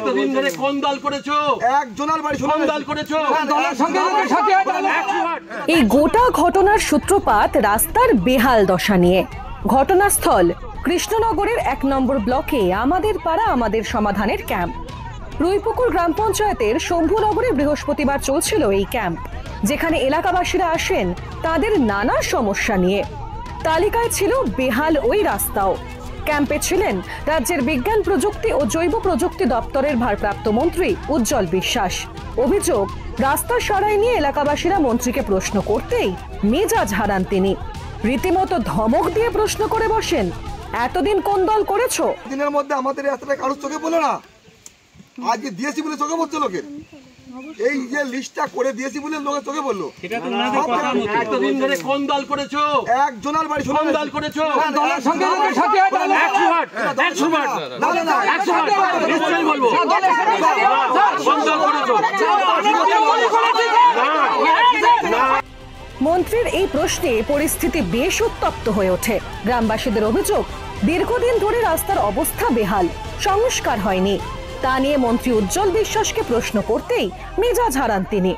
এতদিন ধরে কোন দল করেছো? একজনের বাড়ি কোন দল করেছো? এই গোটা ঘটনার সূত্রপাত রাস্তার বেহাল দশা নিয়ে। ঘটনাস্থল কৃষ্ণনগরের 1 নম্বর ব্লকে আমাদের পাড়া আমাদের সমাধানের ক্যাম্প। রুইপুকুর গ্রাম পঞ্চায়েতের শম্ভুনগরে বৃহস্পতিবার চলছিল এই ক্যাম্প, যেখানে এলাকাবাসীরা আসেন তাদের নানা সমস্যা নিয়ে। তালিকায় ছিল বেহাল ওই রাস্তাও। ক্যাম্পে ছিলেন রাজ্যের বিজ্ঞান প্রযুক্তি ও জৈব প্রযুক্তি দপ্তরের ভারপ্রাপ্ত মন্ত্রী উজ্জ্বল বিশ্বাস। অভিযোগ, রাস্তা সারাই নিয়ে এলাকাবাসীরা মন্ত্রীকে প্রশ্ন করতেই মেজাজ হারান তিনি। রীতিমতো ধমক দিয়ে প্রশ্ন করে বসেন, এতদিন কোন দল করেছো? দিনের মধ্যে আমাদের রাস্তাটা কারোর চোখে পড়লো না, আজকে দিয়েছি বলে চোখে পড়ছে লোকের। এই যে লিস্টটা করে দিয়েছি বলে লোকের চোখে পড়লো। এতদিন ধরে কোন দল করেছো? একজনের বাড়ি কোন দল করেছো? মন্ত্রীর এই প্রশ্নে পরিস্থিতি বেশ উত্তপ্ত হয়ে ওঠে। গ্রামবাসীদের অভিযোগ, দীর্ঘদিন ধরে রাস্তার অবস্থা বেহাল, সংস্কার হয়নি। তা নিয়ে মন্ত্রী উজ্জ্বল বিশ্বাসকে প্রশ্ন করতেই মেজাজ হারান তিনি।